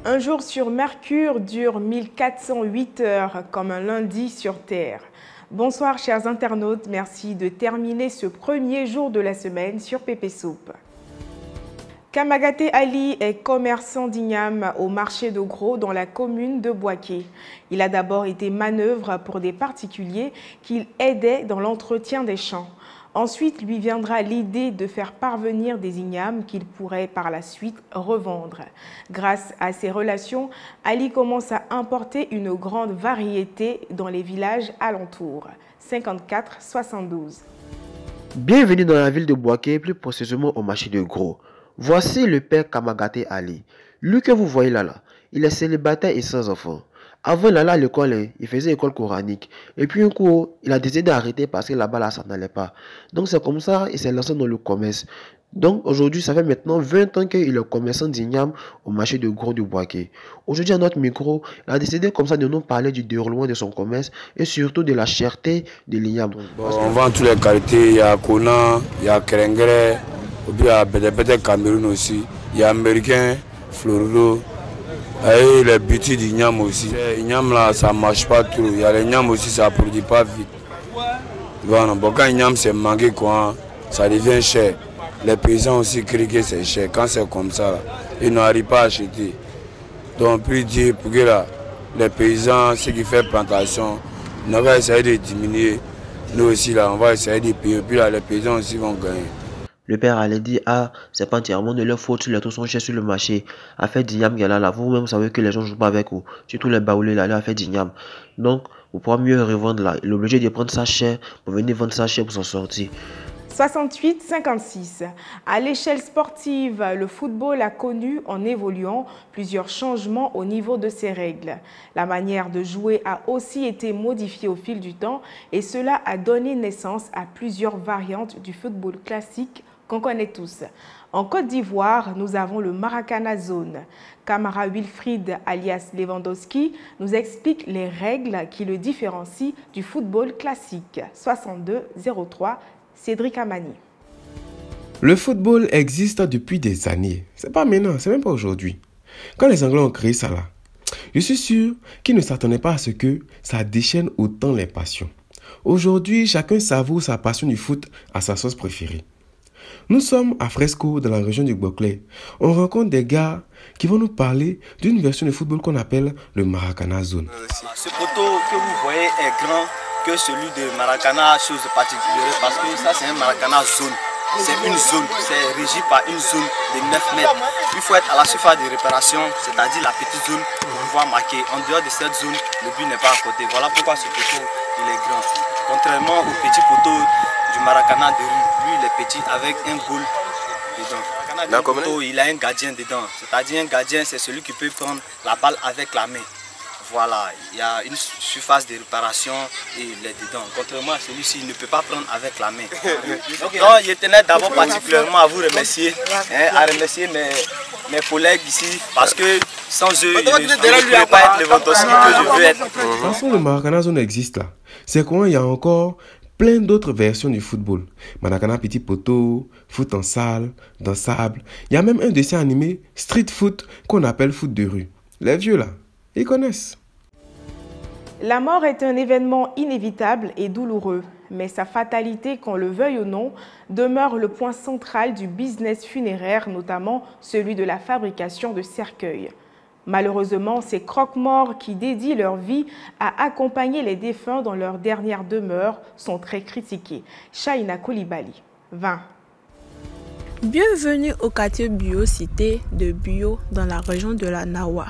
Un jour sur Mercure dure 1408 heures, comme un lundi sur Terre. Bonsoir chers internautes, merci de terminer ce premier jour de la semaine sur Pépé Soup. Kamagaté Ali est commerçant d'igname au marché de gros dans la commune de Boaké. Il a d'abord été manœuvre pour des particuliers qu'il aidait dans l'entretien des champs. Ensuite, lui viendra l'idée de faire parvenir des ignames qu'il pourrait par la suite revendre. Grâce à ces relations, Ali commence à importer une grande variété dans les villages alentours. 54-72. Bienvenue dans la ville de Boaké, plus précisément au marché de gros. Voici le père Kamagaté Ali. Lui que vous voyez là, il est célibataire et sans enfant. Avant, il allait à l'école, il faisait école coranique. Et puis un coup, il a décidé d'arrêter parce que là-bas, ça n'allait pas. Donc c'est comme ça, il s'est lancé dans le commerce. Donc aujourd'hui, ça fait maintenant 20 ans qu'il est commerçant d'igname au marché de gros de Boaké. Aujourd'hui, à notre micro, il a décidé comme ça de nous parler du déroulement de son commerce et surtout de la cherté de l'igname. On vend toutes les qualités, il y a Kona, il y a Kerengere, il y a Bédébété Cameroun aussi, il y a Américain, Florido. Et les petits d'igname aussi. L'igname là, ça ne marche pas trop. Il y a l'igname aussi, ça ne produit pas vite. Voilà, bon, quand l'igname c'est manqué, quoi, ça devient cher. Les paysans aussi crient que c'est cher. Quand c'est comme ça, là, ils n'arrivent pas à acheter. Donc, puis dire pour que là, les paysans, ceux qui font plantation, on va essayer de diminuer. Nous aussi, là, on va essayer de payer. Puis là, les paysans aussi vont gagner. Le père allait dire, ah, c'est pas entièrement de leur faute, les taux sont chers sur le marché. À faire d'igname, là, vous-même savez que les gens ne jouent pas avec vous. Surtout les baoulés, là, à faire d'igname. Donc, vous pourrez mieux revendre là. Il est obligé de prendre ça cher pour venir vendre ça cher pour s'en sortir. 68-56. À l'échelle sportive, le football a connu, en évoluant, plusieurs changements au niveau de ses règles. La manière de jouer a aussi été modifiée au fil du temps et cela a donné naissance à plusieurs variantes du football classique qu'on connaît tous. En Côte d'Ivoire, nous avons le Maracana Zone. Camara Wilfried alias Lewandowski nous explique les règles qui le différencient du football classique. 62-03. Cédric Amani. Le football existe depuis des années. C'est pas maintenant, c'est même pas aujourd'hui. Quand les Anglais ont créé ça là, je suis sûr qu'ils ne s'attendaient pas à ce que ça déchaîne autant les passions. Aujourd'hui, chacun savoure sa passion du foot à sa sauce préférée. Nous sommes à Fresco, dans la région du Boclé. On rencontre des gars qui vont nous parler d'une version de football qu'on appelle le Maracana Zone. Ce poteau que vous voyez est grand que celui de Maracana, chose particulière, parce que ça c'est un Maracana zone. C'est une zone, c'est régi par une zone de 9 mètres. Il faut être à la surface de réparation, c'est-à-dire la petite zone pour pouvoir marquer. En dehors de cette zone, le but n'est pas à côté. Voilà pourquoi ce poteau il est grand. Contrairement au petit poteau du Maracana de rue, lui il est petit avec un goal dedans. Le poteau, il a un gardien dedans, c'est-à-dire un gardien c'est celui qui peut prendre la balle avec la main. Voilà, il y a une surface de réparation et il est dedans. Contrairement à celui-ci, il ne peut pas prendre avec la main. Donc, je tenais d'abord particulièrement à vous remercier, à remercier mes collègues ici, parce que sans eux, je ne pourrais pas être le Lewandowski que je veux être. De toute façon, le Maracana Zone existe là. C'est quoi, il y a encore plein d'autres versions du football. Maracana petit poteau, foot en salle, dans sable. Il y a même un dessin animé, street foot, qu'on appelle foot de rue. Les vieux là, ils connaissent. La mort est un événement inévitable et douloureux, mais sa fatalité, qu'on le veuille ou non, demeure le point central du business funéraire, notamment celui de la fabrication de cercueils. Malheureusement, ces croque-morts qui dédient leur vie à accompagner les défunts dans leur dernière demeure sont très critiqués. Shaina Koulibaly, 20. Bienvenue au quartier Bio-Cité de Bio dans la région de la Nawa.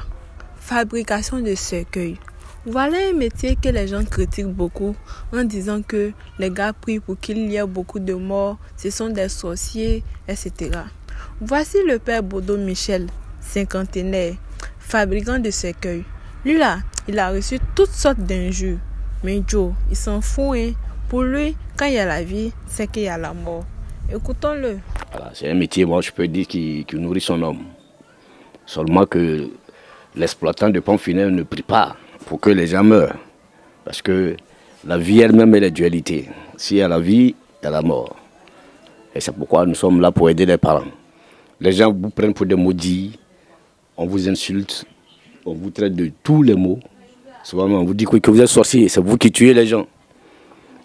Fabrication de cercueils. Voilà un métier que les gens critiquent beaucoup en disant que les gars prient pour qu'il y ait beaucoup de morts, ce sont des sorciers, etc. Voici le père Bodo Michel, cinquantenaire, fabricant de cercueils. Lui là, il a reçu toutes sortes d'injures. Mais Joe, il s'en fout. Hein. Pour lui, quand il y a la vie, c'est qu'il y a la mort. Écoutons-le. Voilà, c'est un métier, moi je peux dire, qui nourrit son homme. Seulement que l'exploitant de pompes funèbres ne prie pas pour que les gens meurent. Parce que la vie elle-même est la dualité. S'il y a la vie, il y a la mort. Et c'est pourquoi nous sommes là pour aider les parents. Les gens vous prennent pour des maudits, on vous insulte, on vous traite de tous les mots. Souvent, on vous dit que vous êtes sorcier, c'est vous qui tuez les gens.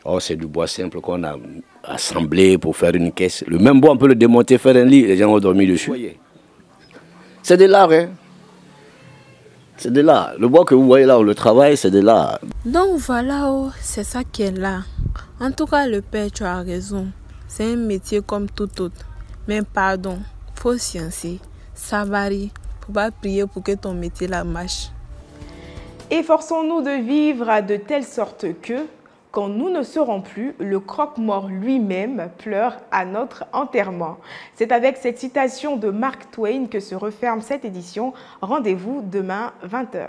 Oh, c'est du bois simple qu'on a assemblé pour faire une caisse. Le même bois, on peut le démonter, faire un lit, les gens ont dormi dessus. C'est de l'art, hein. C'est de l'art. Le bois que vous voyez là, le travail, c'est de l'art. Donc voilà, oh, c'est ça qui est là. En tout cas, le père, tu as raison. C'est un métier comme tout autre. Mais pardon, faut sciencer. Ça varie. Faut pas prier pour que ton métier la marche. Efforçons-nous de vivre de telle sorte que, quand nous ne serons plus, le croque-mort lui-même pleure à notre enterrement. C'est avec cette citation de Mark Twain que se referme cette édition. Rendez-vous demain 20h.